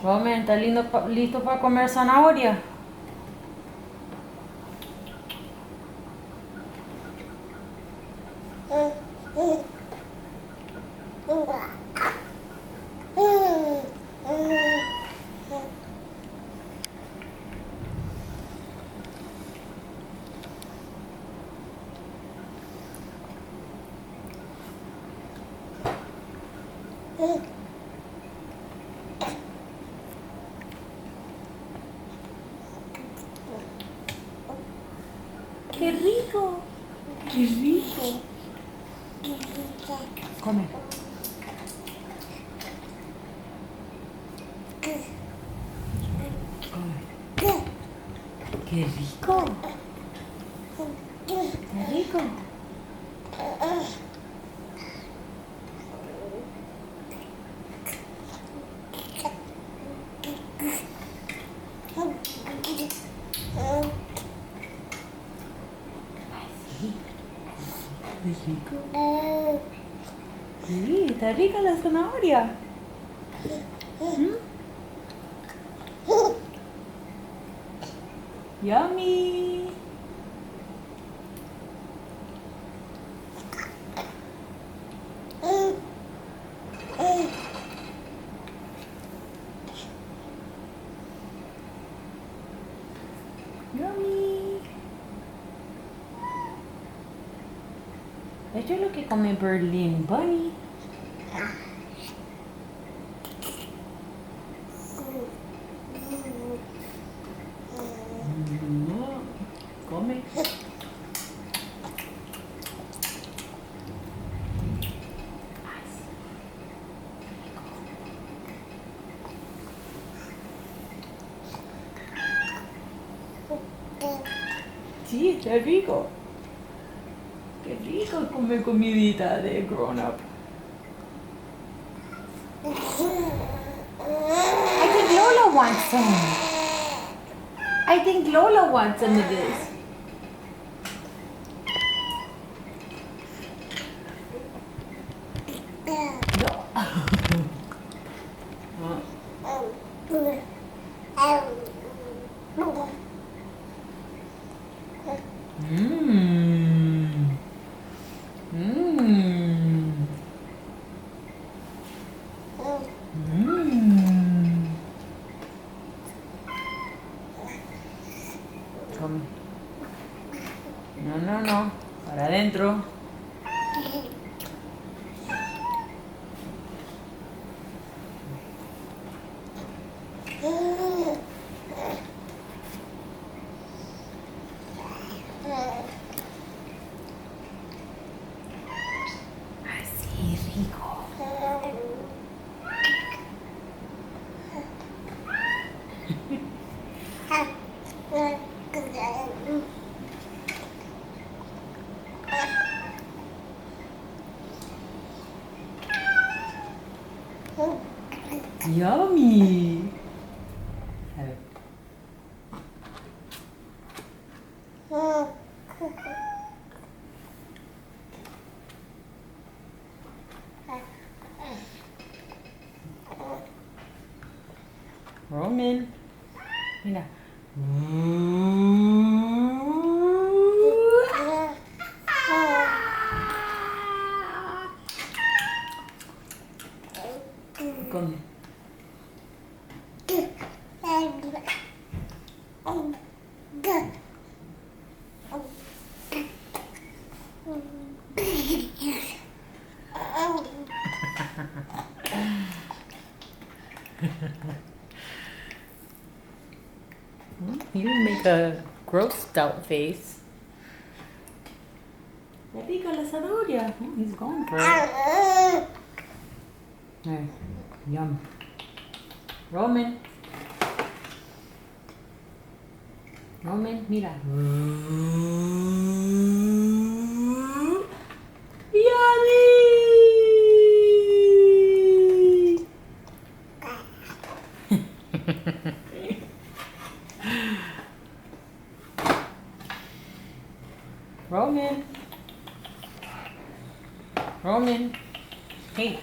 Roman, ¿estás listo para comer zanahoria? ¡Qué rico! ¡Qué rico! Come. ¡Qué rico! ¡Qué rico! ¿Es rico? Sí, está rica la zanahoria. Yummy. Yummy. Esto es lo que come Berlin Bunny. Come. Sí, está rico. Qué rico comer comidita de grown up. I think Lola wants some. I think Lola wants some of this. Come. No, no, no. Para adentro. Así rico. Yummy. A ver. Roman. Mira. Come. You didn't make a grossed out face. Le pica la zanahoria. He's going for it. There. Yum. Roman. Roman, mira. Yummy! Roman. Roman. Hey.